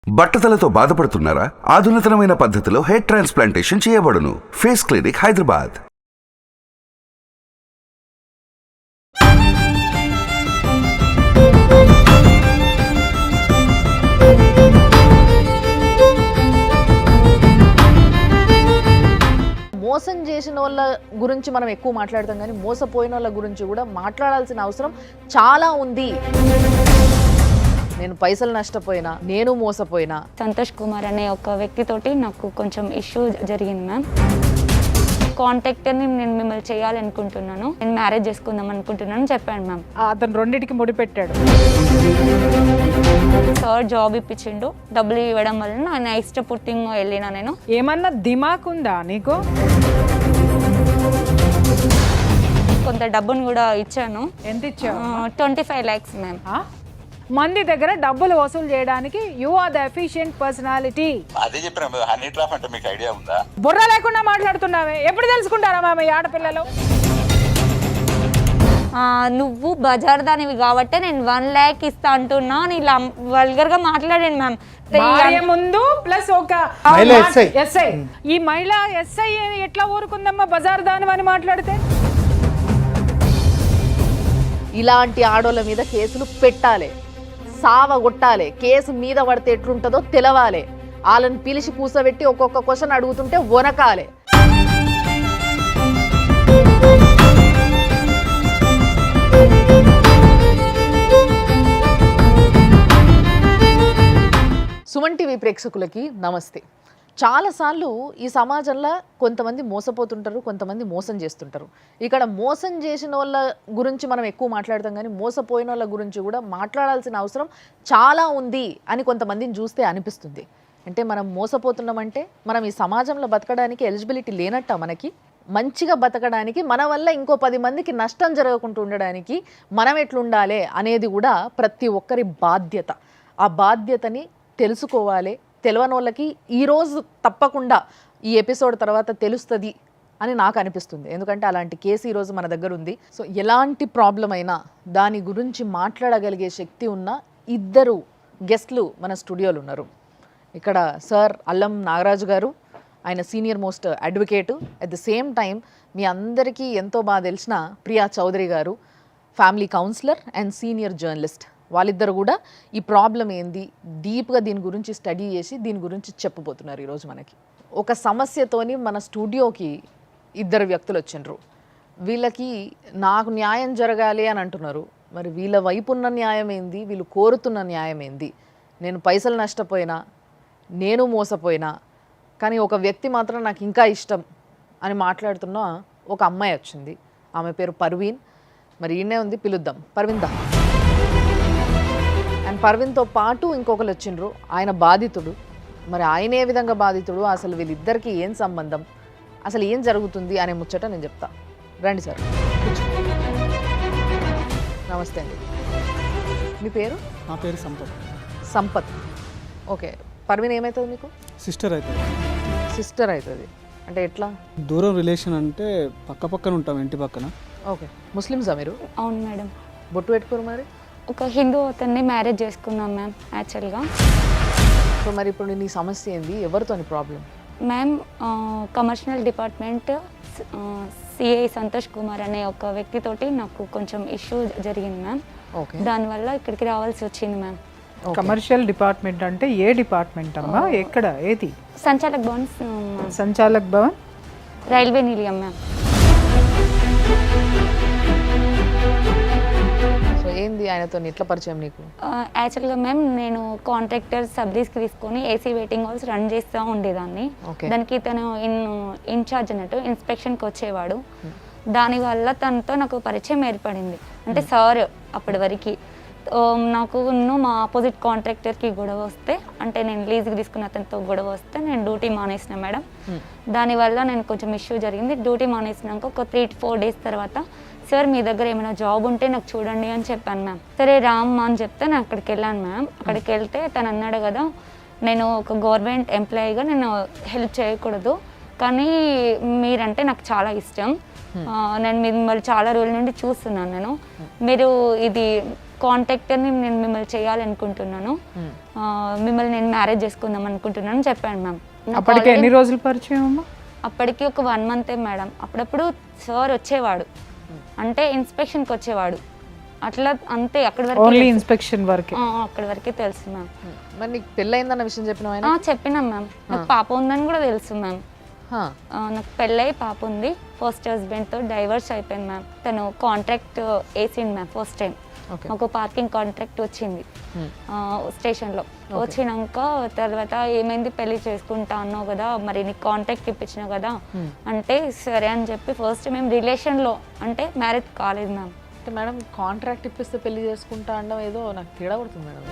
బట్టతలతో బాధపడుతున్నారా? ఆధునితనమైన పద్ధతిలో hair transplantation చేయబడును. Face clinic, Hyderabad. మోసం చేసిన వాళ్ళ గురించి మనం ఎక్కువ మాట్లాడతాం, కానీ మోసపోయిన వాళ్ళ గురించి కూడా మాట్లాడాల్సిన అవసరం చాలా ఉంది. నేను పైసలు నష్టపోయినా, నేను మోసపోయినా. సంతోష్ కుమార్ అనే ఒక వ్యక్తితోటి నాకు కొంచెం ఇష్యూ జరిగింది మ్యామ్. కాంటాక్ట్ని నేను మిమ్మల్ని చేయాలనుకుంటున్నాను, నేను మ్యారేజ్ చేసుకుందాం అనుకుంటున్నాను చెప్పాను మ్యామ్. అతను రెండింటికి ముడిపెట్టాడు. సార్ జాబ్ ఇప్పించిండు, డబ్బులు ఇవ్వడం వల్ల నా ఇష్టపూర్తిగా వెళ్ళినా. నేను ఏమన్నా దిమాక్ ఉందా నీకు? కొంత డబ్బును కూడా ఇచ్చాను. ఎంత ఇచ్చావు? 25 lakhs మ్యామ్. మంది దగ్గర డబ్బులు వసూలు చేయడానికి you are the efficient personality. అదే చెప్పిన హనీ ట్రాప్ అంటే మీకు ఐడియా ఉందా? బుర్ర లేకుండా మాట్లాడుతున్నావే. ఎప్పుడు తెలుసుకుంటారా మామ ఈ ఆడపిల్లలు? నువ్వు బజార్ దానివి కాబట్టి నేను 1 lakh ఇస్తా అంటున్నా అని ఇలా వల్గర్ గా మాట్లాడాను మ్యామ్. భార్య ముందు ప్లస్ ఒక ఎస్ఐ. ఈ మహిళా ఎస్ఐ ఎట్లా ఊరుకుందమ్మా బజార్ దాని అని మాట్లాడితే? ఇలాంటి ఆడోళ్ళ మీద కేసులు పెట్టాలి, సావగొట్టాలి. కేసు మీద పడితే ఎట్లుంటుందో తెలవాలి. వాళ్ళని పిలిచి కూసబెట్టి ఒక్కొక్క క్వశ్చన్ అడుగుతుంటే వనకాలి. సుమన్ టీవీ ప్రేక్షకులకి నమస్తే. చాలాసార్లు ఈ సమాజంలో కొంతమంది మోసపోతుంటారు, కొంతమంది మోసం చేస్తుంటారు. ఇక్కడ మోసం చేసిన వాళ్ళ గురించి మనం ఎక్కువ మాట్లాడతాం, కానీ మోసపోయిన వాళ్ళ గురించి కూడా మాట్లాడాల్సిన అవసరం చాలా ఉంది అని కొంతమందిని చూస్తే అనిపిస్తుంది. అంటే మనం మోసపోతున్నామంటే మనం ఈ సమాజంలో బతకడానికి ఎలిజిబిలిటీ లేనట్ట. మనకి మంచిగా బతకడానికి, మన వల్ల ఇంకో 10 మందికి నష్టం జరగకుండా ఉండడానికి మనం ఎట్లుండాలి అనేది కూడా ప్రతి ఒక్కరి బాధ్యత. ఆ బాధ్యతని తెలుసుకోవాలి. తెలియని వాళ్ళకి ఈరోజు తప్పకుండా ఈ ఎపిసోడ్ తర్వాత తెలుస్తుంది అని నాకు అనిపిస్తుంది. ఎందుకంటే అలాంటి కేసు ఈరోజు మన దగ్గర ఉంది. సో ఎలాంటి ప్రాబ్లం అయినా దాని గురించి మాట్లాడగలిగే శక్తి ఉన్న 2 గెస్ట్లు మన స్టూడియోలో ఉన్నారు. ఇక్కడ సార్ అల్లం నాగరాజు గారు, ఆయన senior most advocate. At the same time మీ అందరికీ ఎంతో బాగా తెలిసిన ప్రియా చౌదరి గారు, family counsellor and senior journalist. వాళ్ళిద్దరు కూడా ఈ ప్రాబ్లం ఏంది డీప్గా దీని గురించి స్టడీ చేసి దీని గురించి చెప్పబోతున్నారు ఈరోజు మనకి. ఒక సమస్యతోని మన స్టూడియోకి 2 వ్యక్తులు వచ్చిండ్రు. వీళ్ళకి నాకు న్యాయం జరగాలి అని అంటున్నారు. మరి వీళ్ళ వైపు ఉన్న న్యాయం ఏంది, వీళ్ళు కోరుతున్న న్యాయం ఏంది? నేను పైసలు నష్టపోయినా, నేను మోసపోయినా, కానీ ఒక వ్యక్తి మాత్రం నాకు ఇంకా ఇష్టం అని మాట్లాడుతున్న ఒక అమ్మాయి వచ్చింది. ఆమె పేరు పర్వీన్. మరి ఈయనే ఉంది, పిలుద్దాం. పర్వీన్ దా. అండ్ పర్వీన్తో పాటు ఇంకొకరు వచ్చిండ్రు, ఆయన బాధితుడు. మరి ఆయన ఏ విధంగా బాధితుడు, అసలు వీళ్ళిద్దరికీ ఏం సంబంధం, అసలు ఏం జరుగుతుంది అనే ముచ్చట నేను చెప్తా. రండి సార్. నమస్తే అండి. మీ పేరు? నా పేరు సంపత్. సంపత్. ఓకే. పర్వీన్ ఏమవుతుంది మీకు? సిస్టర్ అవుతుంది. సిస్టర్ అవుతుంది అంటే ఎట్లా? దూరం రిలేషన్ అంటే పక్క పక్కన ఉంటాం, ఇంటి పక్కన. ఓకే. ముస్లిమ్సా మీరు? అవును మేడం. బొట్టు పెట్టుకోరు మరి? ఒక హిందూ అతన్ని మ్యారేజ్ చేసుకున్నాం మ్యామ్ యాక్చువల్గా. సో మరి ఇప్పుడు నీ సమస్య ఏంది, ఎవరితో problem? Ma'am commercial department CI Santosh Kumar అనే ఒక వ్యక్తితోటి నాకు కొంచెం ఇష్యూ జరిగింది మ్యామ్. ఓకే. దానివల్ల ఇక్కడికి రావాల్సి వచ్చింది మ్యామ్. కమర్షియల్ డిపార్ట్మెంట్ అంటే ఏ డిపార్ట్మెంట్ అమ్మా? ఎక్కడ? ఏది? సంచాలక్ భవన్. సంచాలక్ భవన్, రైల్వే నిలయం మ్యామ్. సో ఏంది, ఆయనతో ఎట్లా పరిచయం నీకు? యాక్చువల్గా మ్యామ్ నేను కాంట్రాక్టర్ సబ్లీస్కి తీసుకొని ఏసీ వెయిటింగ్ హాల్స్ రన్ చేస్తూ ఉండేదాన్ని. దానికి తను ఇన్ఛార్జ్ అన్నట్టు ఇన్స్పెక్షన్కి వచ్చేవాడు. దానివల్ల తనతో నాకు పరిచయం ఏర్పడింది. అంటే సార్ అప్పటి వరకు నాకు మా ఆపోజిట్ కాంట్రాక్టర్కి గొడవ వస్తే, అంటే నేను లీజ్కి తీసుకున్న అతనితో గొడవ వస్తే నేను డ్యూటీ మానేసిన మేడం. దానివల్ల నేను కొంచెం ఇష్యూ జరిగింది. డ్యూటీ మానేసినాక ఒక 3 to 4 days తర్వాత సార్ మీ దగ్గర ఏమైనా జాబ్ ఉంటే నాకు చూడండి అని చెప్పాను మ్యామ్. సరే రామ్మా అని చెప్తే నేను అక్కడికి వెళ్ళాను మ్యామ్. అక్కడికి వెళ్తే తను అన్నాడు కదా, నేను ఒక గవర్నమెంట్ ఎంప్లాయీగా నేను హెల్ప్ చేయకూడదు, కానీ మీరంటే నాకు చాలా ఇష్టం, నేను మిమ్మల్ని చాలా రోజుల నుండి చూస్తున్నాను, నేను మీరు ఇది కాంటాక్టర్ని నేను మిమ్మల్ని చేయాలనుకుంటున్నాను, మిమ్మల్ని నేను మ్యారేజ్ చేసుకుందాం అనుకుంటున్నాను అని చెప్పాను మ్యామ్. అప్పటికి ఎన్ని రోజులు పరిచయం అమ్మా? అప్పటికి ఒక 1 మంతే మేడం. అప్పుడప్పుడు సార్ వచ్చేవాడు, అంటే ఇన్స్పెక్షన్కి వచ్చేవాడు, అట్లా అంతే. అక్కడి వరకు ఓన్లీ ఇన్స్పెక్షన్ వరకే. అక్కడి వరకే తెలుసు మ్యామ్. మరి నీకు పెళ్ళయిందన్న విషయం చెప్పిన చెప్పినాం మ్యామ్. నాకు పాప ఉందని కూడా తెలుసు మ్యామ్. నాకు పెళ్ళై పాప ఉంది. ఫస్ట్ హస్బెండ్తో డైవర్స్ అయిపోయింది మ్యామ్. తను కాంట్రాక్ట్ వేసింది మ్యామ్ ఫస్ట్ టైం. ఒక పార్కింగ్ కాంట్రాక్ట్ వచ్చింది స్టేషన్లో. వచ్చినాక తర్వాత ఏమైంది, పెళ్లి చేసుకుంటా అన్నావు కదా, మరి నీకు కాంట్రాక్ట్ ఇప్పించినావు కదా అంటే సరే అని చెప్పి ఫస్ట్ మేము రిలేషన్లో, అంటే మ్యారేజ్ కాలేదు మ్యామ్. అంటే మేడం కాంట్రాక్ట్ ఇప్పిస్తే పెళ్లి చేసుకుంటా అనడం ఏదో నాకు తేడా పడుతుంది మేడం.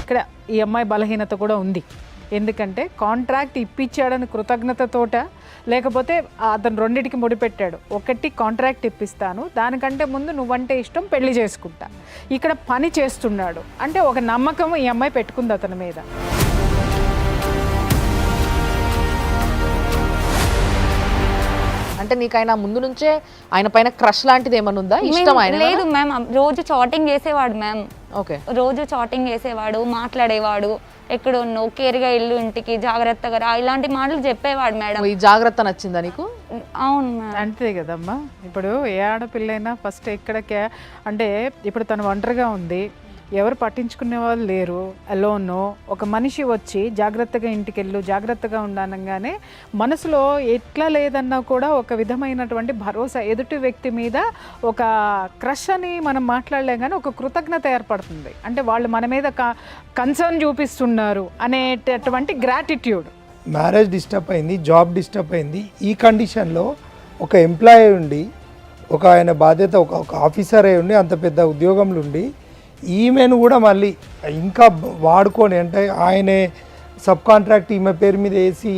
ఇక్కడ ఈ అమ్మాయి బలహీనత కూడా ఉంది. ఎందుకంటే కాంట్రాక్ట్ ఇప్పించాడని కృతజ్ఞతతోట, లేకపోతే అతను రెండింటికి ముడిపెట్టాడు. ఒకటి కాంట్రాక్ట్ ఇప్పిస్తాను, దానికంటే ముందు నువ్వంటే ఇష్టం, పెళ్లి చేసుకుంటా. ఇక్కడ పని చేస్తున్నాడు అంటే ఒక నమ్మకం ఈ అమ్మాయి పెట్టుకుంది అతని మీద. అంటే నీకు ఆయన ముందు నుంచే ఆయన పైన క్రష్ లాంటిది ఏమన్నా ఉందా, ఇష్టం ఆయన? లేదు మ్యామ్, రోజు చాటింగ్ చేసేవాడు మ్యామ్. ఓకే, రోజు చాటింగ్ చేసేవాడు, మాట్లాడేవాడు, ఎక్కడ ఉన్నావు, కేర్గా ఇల్లు, ఇంటికి జాగ్రత్తగా రా, ఇలాంటి మాటలు చెప్పేవాడు మేడం. ఈ జాగ్రత్త నచ్చిందా నీకు? అవును మ్యామ్. అంతే కదమ్మా. ఇప్పుడు ఏ ఆడపిల్లైనా ఫస్ట్ ఎక్కడికే, అంటే ఇప్పుడు తను ఒంటరిగా ఉంది, ఎవరు పట్టించుకునే వాళ్ళు లేరు, అలోన్. ఒక మనిషి వచ్చి జాగ్రత్తగా ఇంటికెళ్ళు, జాగ్రత్తగా ఉండనగానే మనసులో ఎట్లా లేదన్నా కూడా ఒక విధమైనటువంటి భరోసా, ఎదుటి వ్యక్తి మీద ఒక క్రష్ అని మనం మాట్లాడలేం కానీ ఒక కృతజ్ఞత ఏర్పడుతుంది. అంటే వాళ్ళు మన మీద కన్సర్న్ చూపిస్తున్నారు అనేటటువంటి గ్రాటిట్యూడ్. మ్యారేజ్ డిస్టర్బ్ అయింది, జాబ్ డిస్టర్బ్ అయింది. ఈ కండిషన్లో ఒక ఎంప్లాయీ ఉండి, ఒక ఆయన బాధ్యత, ఒక ఆఫీసర్ అయి ఉండి, అంత పెద్ద ఉద్యోగంలో ఉండి, ఈమెను కూడా మళ్ళీ ఇంకా వాడుకొని, అంటే ఆయనే సబ్ కాంట్రాక్ట్ ఈమె పేరు మీద వేసి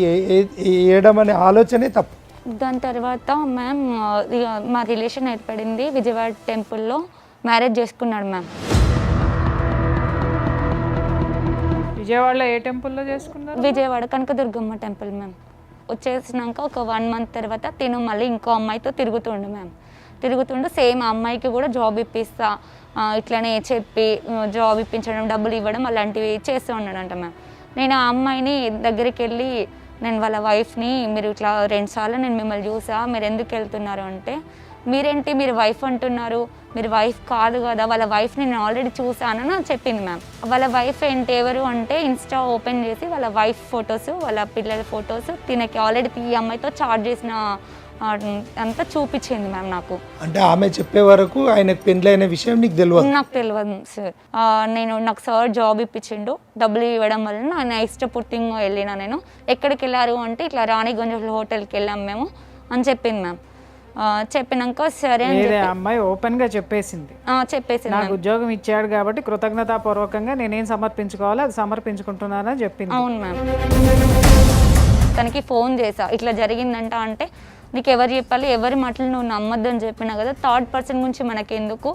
వేయడం అనే ఆలోచనే తప్పు. దాని తర్వాత మ్యామ్ మా రిలేషన్ ఏర్పడింది. విజయవాడ టెంపుల్లో మ్యారేజ్ చేసుకున్నాడు మ్యామ్. విజయవాడలో ఏ టెంపుల్లో చేసుకున్నారు? Vijayawada Kanakadurgamma temple ma'am. వచ్చేసినాక ఒక 1 మంత్ తర్వాత తిను మళ్ళీ ఇంకో అమ్మాయితో తిరుగుతుండు మ్యామ్. తిరుగుతుండు సేమ్ అమ్మాయికి కూడా జాబ్ ఇప్పిస్తా ఇట్లనే చెప్పి జాబ్ ఇప్పించడం, డబ్బులు ఇవ్వడం అలాంటివి చేస్తూ ఉన్నాడంట మ్యామ్. నేను ఆ అమ్మాయిని దగ్గరికి వెళ్ళి, నేను వాళ్ళ వైఫ్ని, మీరు ఇట్లా 2 సార్లు నేను మిమ్మల్ని చూసా, మీరు ఎందుకు వెళ్తున్నారు అంటే, మీరేంటి మీరు వైఫ్ అంటున్నారు, మీరు వైఫ్ కాదు కదా, వాళ్ళ వైఫ్ని నేను ఆల్రెడీ చూసానని చెప్పింది మ్యామ్. వాళ్ళ వైఫ్ ఏంటి ఎవరు అంటే, ఇన్స్టా ఓపెన్ చేసి వాళ్ళ వైఫ్ ఫొటోస్, వాళ్ళ పిల్లల ఫొటోస్, తినకి ఆల్రెడీ ఈ అమ్మాయితో చాట్ చేసిన అంతా చూపించింది మ్యామ్ నాకు. అంటే ఆమె చెప్పే వరకు ఆయన పెళ్ళైన విషయం నీకు తెలియదు? నాకు తెలియదు సార్. నాకు సార్ జాబ్ ఇప్పించిండు, డబ్బులు ఇవ్వడం వల్ల నా ఇష్టపూర్తిగా వెళ్ళిన. నేను ఎక్కడికి వెళ్ళారు అంటే, ఇట్లా రాణిగంజ్ హోటల్కి వెళ్ళాం మేము అని చెప్పింది మ్యామ్. చెప్పినాక సరే అని అమ్మాయి ఓపెన్ గా చెప్పేసింది, నాకు ఉద్యోగం ఇచ్చాడు కాబట్టి కృతజ్ఞతాపూర్వకంగా నేనేం సమర్పించుకోవాలో అది సమర్పించుకుంటున్నానని చెప్పింది. అవును మ్యామ్. తనకి ఫోన్ చేసా, ఇట్లా జరిగిందంట అంటే, నీకు ఎవరు చెప్పాలి, ఎవరి మాటలు నువ్వు నమ్మొద్దని చెప్పినా కదా, థర్డ్ పర్సన్ గురించి మనకెందుకు,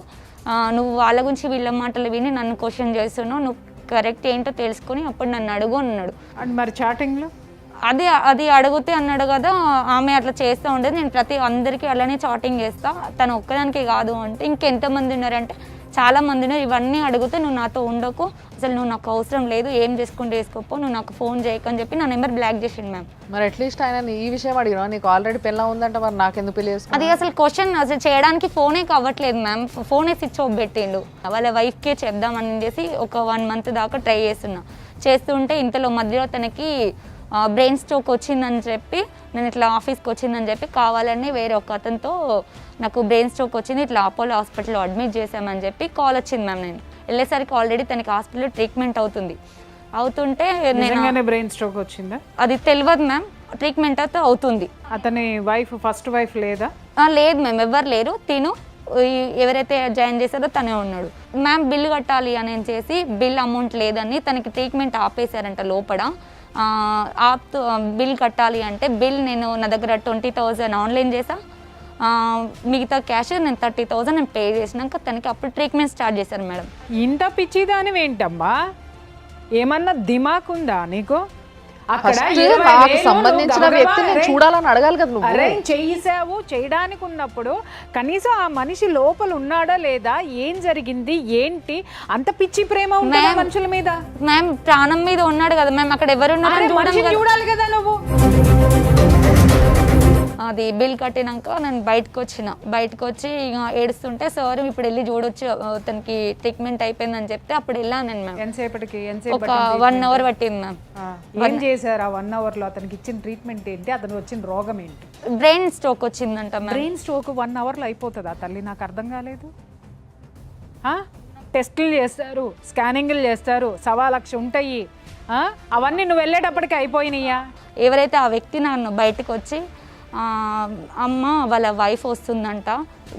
నువ్వు వాళ్ళ గురించి వీళ్ళ మాటలు విని నన్ను క్వశ్చన్ చేస్తున్నావు, నువ్వు కరెక్ట్ ఏంటో తెలుసుకొని అప్పుడు నన్ను అడుగు అన్నాడు. అండ్ మరి చాటింగ్లో అది అడిగితే అన్నాడు కదా, ఆమె అట్లా చేస్తూ ఉండేది, నేను అందరికీ అలానే చాటింగ్ చేస్తా, తను ఒక్కదానికి కాదు అంటే ఇంకెంతమంది ఉన్నారంటే చాలా మంది ఉన్నారు. ఇవన్నీ అడిగితే నువ్వు నాతో ఉండకు, అసలు నువ్వు నాకు అవసరం లేదు, ఏం చేసుకుంటే వేసుకోపో, నువ్వు నాకు ఫోన్ చేయకని చెప్పి నా నెంబర్ బ్లాక్ చేసిండు మ్యామ్. మరి అట్లీస్ట్ ఆయన ఈ విషయం అడిగినా, నీకు ఆల్రెడీ పెళ్ళ ఉందంట, మరి నాకెందుకు పెళ్లి చేసుకున్నావు? అది అసలు క్వశ్చన్ అసలు చేయడానికి ఫోనే కావట్లేదు మ్యామ్. ఫోనే స్విచ్ ఆఫ్ పెట్టిండు. వాళ్ళ వైఫ్కే చెప్దామని చేసి ఒక 1 మంత్ దాకా ట్రై చేస్తుంటే ఇంతలో మధ్యలో తనకి బ్రెయిన్ స్ట్రోక్ వచ్చిందని చెప్పి, నేను ఇట్లా ఆఫీస్కి వచ్చిందని చెప్పి కావాలని వేరే ఒక అతనితో నాకు బ్రెయిన్ స్ట్రోక్ వచ్చింది, ఇట్లా అపోలో హాస్పిటల్లో అడ్మిట్ చేసామని చెప్పి కాల్ వచ్చింది మ్యామ్. నేను వెళ్ళేసరికి ఆల్రెడీ తనకి హాస్పిటల్లో ట్రీట్మెంట్ అవుతుంటే నేను బ్రెయిన్ స్ట్రోక్ వచ్చిందా అది తెలియదు మ్యామ్. ట్రీట్మెంట్ అయితే అవుతుంది. అతని వైఫ్ ఫస్ట్ వైఫ్ లేదా? లేదు మ్యామ్, ఎవరు లేరు. తిను ఎవరైతే జాయిన్ చేశారో తనే ఉన్నాడు మ్యామ్. బిల్ కట్టాలి అని చేసి బిల్ అమౌంట్ లేదని తనకి ట్రీట్మెంట్ ఆపేశారంట లోపల. బిల్ కట్టాలి అంటే బిల్ నేను నా దగ్గర 20,000 ఆన్లైన్ చేసా, మిగతా క్యాష్ నేను 30,000 నేను పే చేసినాక తనకి అప్పుడు ట్రీట్మెంట్ స్టార్ట్ చేశారు మేడం. ఇంత పిచ్చిదానివి ఏంటమ్మా, ఏమన్నా దిమాక్ ఉందా నీకు? అక్కడ First 20,000 నాకు సంబంధించిన గబగబా వ్యక్తిని నేను చూడాలని అడగాలి కదా నువ్వు. అరేంజ్ చేసావు, చేయడానికి ఉన్నప్పుడు కనీసం ఆ మనిషి లోపల ఉన్నాడా లేదా, ఏం జరిగింది ఏంటి, అంత పిచ్చి ప్రేమ ఉంటుందా మనుషుల మీద? మ్యామ్ ప్రాణం మీద ఉన్నాడు కదా మ్యామ్, అక్కడ ఎవరు అరే మనిషిని చూడాలి కదా నువ్వు. అది బిల్ కట్టినాక నేను బయటకు వచ్చి ఇక ఏడుస్తుంటే సార్ ఇప్పుడు వెళ్ళి చూడొచ్చు తనకి ట్రీట్మెంట్ అయిపోయిందని చెప్తే అప్పుడు వెళ్ళాను నేను మ్యామ్. ఎంతసేపటికి ఒక 1 అవర్ పట్టింది మ్యామ్. ఏం చేశారు ఆ 1 అవర్ లో? అతనికి ఇచ్చిన ట్రీట్మెంట్ ఏంటి, అతను వచ్చిన రోగం ఏంటి? బ్రెయిన్ స్ట్రోక్ వచ్చిందంట మ్యామ్. బ్రెయిన్ స్ట్రోక్ 1 అవర్ లో అయిపోతుందా తల్లి? నాకు అర్థం కాలేదు. టెస్టులు చేస్తారు, స్కానింగ్లు చేస్తారు, 1,00,000 ఉంటాయి. అవన్నీ నువ్వు వెళ్ళేటప్పటికి అయిపోయినాయా? ఎవరైతే ఆ వ్యక్తి నన్ను బయటకు వచ్చి అమ్మ వాళ్ళ వైఫ్ వస్తుందంట,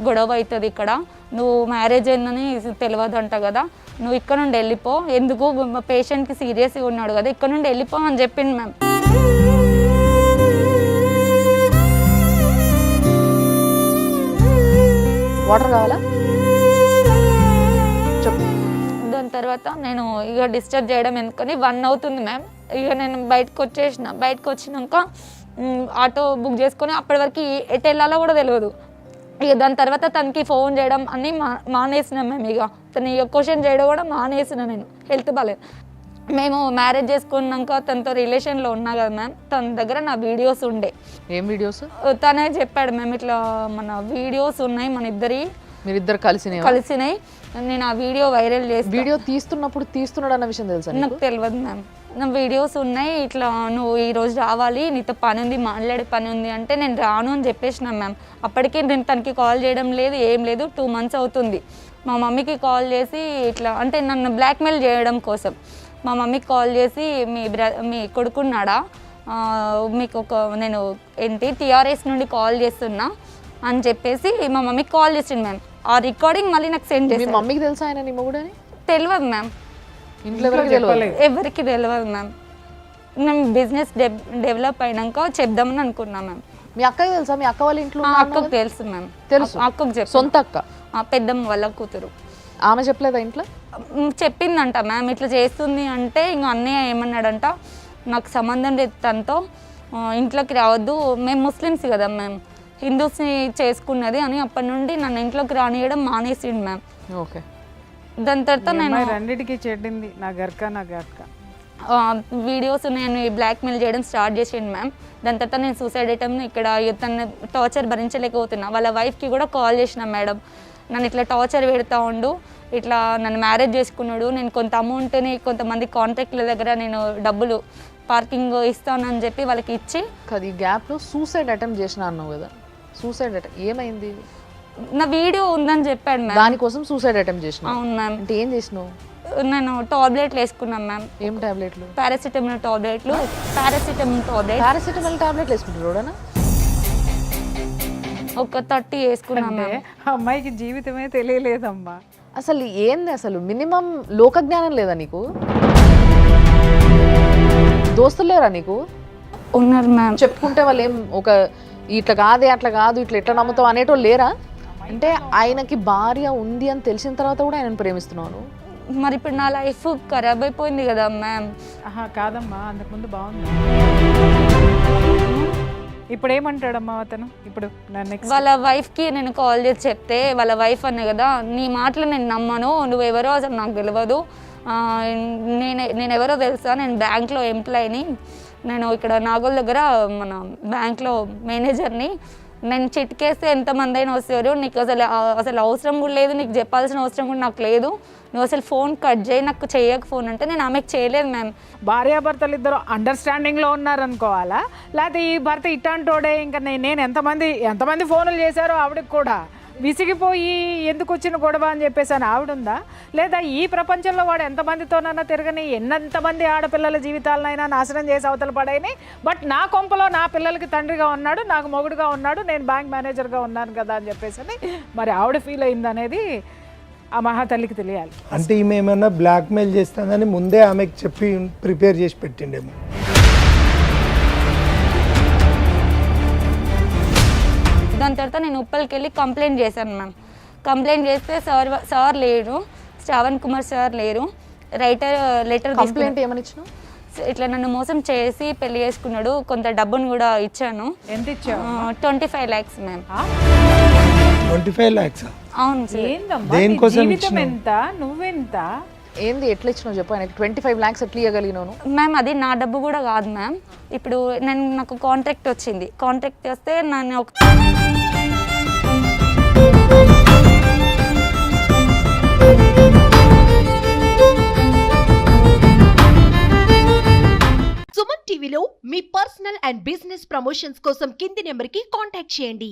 గొడవ అవుతుంది ఇక్కడ, నువ్వు మ్యారేజ్ అయిందని తెలియదంట కదా, నువ్వు ఇక్కడ నుండి వెళ్ళిపో, ఎందుకు పేషెంట్కి సీరియస్గా ఉన్నాడు కదా, ఇక్కడ నుండి వెళ్ళిపో అని చెప్పింది మ్యామ్. వాటర్ కావాలా? దాని తర్వాత నేను ఇక డిస్టర్బ్ చేయడం ఎందుకని 1 అవుతుంది మ్యామ్. ఇక నేను బయటకు వచ్చినాక ఆటో బుక్ చేసుకొని అప్పటి వరకు ఎటు వెళ్ళాలో కూడా తెలియదు. ఇక దాని తర్వాత తనకి ఫోన్ చేయడం అన్నీ మానేసిన మేము. ఇక తను ఇక క్వశ్చన్ చేయడం కూడా మానేసిన. నేను హెల్త్ బాగాలేదు. మేము మ్యారేజ్ చేసుకున్నాక తనతో రిలేషన్లో ఉన్నా కదా మ్యామ్, తన దగ్గర నా వీడియోస్ ఉండే. ఏం వీడియోస్? తనే చెప్పాడు మ్యామ్, ఇట్లా మన వీడియోస్ ఉన్నాయి మన ఇద్దరి, మీరిద్దరు కలిసినాయి, నేను ఆ వీడియో వైరల్ చేసి. వీడియో తీస్తున్నాడు అన్న విషయం తెలుసా నాకు తెలియదు మ్యామ్. నా వీడియోస్ ఉన్నాయి, ఇట్లా నువ్వు ఈరోజు రావాలి, నీతో పని ఉంది, మాట్లాడే పని ఉంది అంటే నేను రాను అని చెప్పేసిన మ్యామ్. అప్పటికే నేను తనకి కాల్ చేయడం లేదు, ఏం లేదు. 2 months అవుతుంది. మా మమ్మీకి కాల్ చేసి ఇట్లా అంటే నన్ను బ్లాక్మెయిల్ చేయడం కోసం మా మమ్మీకి కాల్ చేసి మీ కొడుకున్నాడా, మీకు నేను TRS నుండి కాల్ చేస్తున్నా అని చెప్పేసి మా మమ్మీకి కాల్ చేసింది మ్యామ్. ఆ రికార్డింగ్ మళ్ళీ నాకు సెండ్ చేసి. మీ మమ్మీకి తెలుసా ఆయన నీ మొగుడని? తెలియదు మ్యామ్, ఇంట్లో ఎవరికి తెలియదు మ్యామ్. మేము బిజినెస్ డెవలప్ అయినాక చెప్దామని అనుకున్నాం మ్యామ్. మీ అక్కకి తెలుసా? మీ అక్క వాళ్ళ ఇంట్లో? అక్కకు తెలుసు మ్యామ్. తెలుసు? అక్కకు చెప్పు. సొంత అక్క? పెద్దమ్మ వాళ్ళ కూతురు. ఆమె చెప్పలేదా ఇంట్లో? చెప్పిందంట మ్యామ్, ఇట్లా చేస్తుంది అంటే ఇంకా అన్నయ్య ఏమన్నాడంట, నాకు సంబంధం లేదు తనతో, ఇంట్లోకి రావద్దు, మేము ముస్లిమ్స్ కదా మ్యామ్, హిందూస్ని చేసుకున్నది అని అప్పటి నుండి నన్ను ఇంట్లోకి రానియడం మానేసిండు మ్యామ్. ఓకే. దాని తర్వాత నేను రెండింటికి చెడ్డింది, నా గర్క వీడియోస్ నేను బ్లాక్మెయిల్ చేయడం స్టార్ట్ చేసిండు మ్యామ్. దాని తర్వాత నేను సూసైడ్ అటెంప్ట్ ఇక్కడ తన టార్చర్ భరించలేకపోతున్నా. వాళ్ళ వైఫ్కి కూడా కాల్ చేసిన, మేడం నన్ను ఇట్లా టార్చర్ పెడతా ఉండు, ఇట్లా నన్ను మ్యారేజ్ చేసుకున్నాడు, నేను కొంత అమౌంట్ని కొంతమంది కాంట్రాక్ట్ల దగ్గర నేను డబ్బులు పార్కింగ్ ఇస్తానని చెప్పి వాళ్ళకి ఇచ్చి. ఈ గ్యాప్లో సూసైడ్ అటెంప్ట్ చేసిన అన్నావు కదా, సూసైడ్ అటెంప్ట్ ఏమైంది? నా వీడియో ఉందని చెప్పాడు మ్యామ్. దానికోసం సూసైడ్ అటెంప్ట్ చేసిన? అవును మ్యామ్. అంటే ఏం చేసినావు? నేను టాబ్లెట్లు వేసుకున్నాను మ్యామ్. ఏం టాబ్లెట్లు? పారాసిటమాల్ టాబ్లెట్లు. పారాసిటమాల్ టాబ్లెట్లు వేసుకుంటారు? ఒక 30 వేసుకున్నాను. అమ్మాయికి జీవితమే తెలియలేదమ్మా. అసలు ఏంది, అసలు మినిమం లోక జ్ఞానం లేదా నీకు? దోస్తులు లేరా నీకు? ఉన్నారు మ్యామ్. చెప్పుకుంటే వాళ్ళు ఏం ఒక ఇట్లా కాదే అట్లా కాదు ఇట్లా ఎట్లా నమ్ముతావు అనేటోళ్ళు లేరా? అంటే ఆయనకి భార్య ఉంది అని తెలిసిన తర్వాత కూడా ఆయనను ప్రేమిస్తున్నాను. మరి ఇప్పుడు నా లైఫ్ ఖరాబ్ అయిపోయింది కదా మ్యామ్. కాదమ్మా, అంతకుముందు బాగుంది. ఇప్పుడు ఏమంటాడమ్మా అతను? ఇప్పుడు వాళ్ళ వైఫ్కి నేను కాల్ చేసి చెప్తే వాళ్ళ వైఫ్ అనే కదా, నీ మాటలు నేను నమ్మను, నువ్వెవరో అసలు నాకు తెలియదు, నేను ఎవరో తెలుసా, నేను బ్యాంక్లో ఎంప్లాయీని, నేను ఇక్కడ నాగోల్ దగ్గర మన బ్యాంక్లో మేనేజర్ని, నేను చిట్కేస్తే ఎంతమంది అయినా వస్తారు, నీకు అసలు అవసరం కూడా లేదు, నీకు చెప్పాల్సిన అవసరం కూడా నాకు లేదు, నువ్వు అసలు ఫోన్ కట్ చేయి, నాకు చేయక ఫోన్ అంటే నేను ఆమెకు చేయలేదు మ్యామ్. భార్యాభర్తలు ఇద్దరు అండర్స్టాండింగ్లో ఉన్నారనుకోవాలా, లేకపోతే ఈ భర్త ఇట్లాంటోడే ఇంకా నేను ఎంతమంది ఫోన్లు చేశారో ఆవిడకి కూడా విసిగిపోయి ఎందుకు వచ్చిన గొడవ అని చెప్పేసి అని ఆవిడుందా? లేదా ఈ ప్రపంచంలో వాడు ఎంతమందితోనైనా తిరగని, ఎంతమంది ఆడపిల్లల జీవితాలనైనా నాశనం చేసి అవతల పడైనాయి, బట్ నా కొంపలో నా పిల్లలకి తండ్రిగా ఉన్నాడు, నాకు మొగుడుగా ఉన్నాడు, నేను బ్యాంక్ మేనేజర్గా ఉన్నాను కదా అని చెప్పేసి అని మరి ఆవిడ ఫీల్ అయింది అనేది ఆ మహాతల్లికి తెలియాలి. అంటే ఈమె ఏమన్నా బ్లాక్మెయిల్ చేస్తుందని ముందే ఆమెకు చెప్పి ప్రిపేర్ చేసి పెట్టిండేమో. దాని తర్వాత నేను ఉప్పల్కి వెళ్ళి కంప్లైంట్ చేశాను మ్యామ్. కంప్లైంట్ చేస్తే సార్ లేరు, శ్రావణ్ కుమార్ సార్ లేరు, లెటర్ కంప్లైంట్ ఏమని ఇచ్చినావు? ఇట్లా నన్ను మోసం చేసి పెళ్లి చేసుకున్నాడు. కొంత డబ్బును కూడా ఇచ్చాను. ఎంత ఇచ్చావు? 25 lakhs మ్యామ్. 25 lakhs అవును సార్. ఏందమ్మా నీ దేనికోసం జీవితం ఇచ్చినావు? ఎంత, నువ్వెంత? ఏంది ఎట్లా ఇచ్చినావు చెప్పు ఆయనకి 25 lakhs ఎట్లా ఇవ్వగలిగినాను? మ్యామ్ అది నా డబ్బు కూడా కాదు మ్యామ్. ఇప్పుడు నాకు కాంట్రాక్ట్ వచ్చింది. కాంట్రాక్ట్ వస్తే నన్ను ఒక సుమన్ టీవీలో మీ పర్సనల్ అండ్ బిజినెస్ ప్రమోషన్స్ కోసం కింది నెంబర్కి కాంటాక్ట్ చేయండి.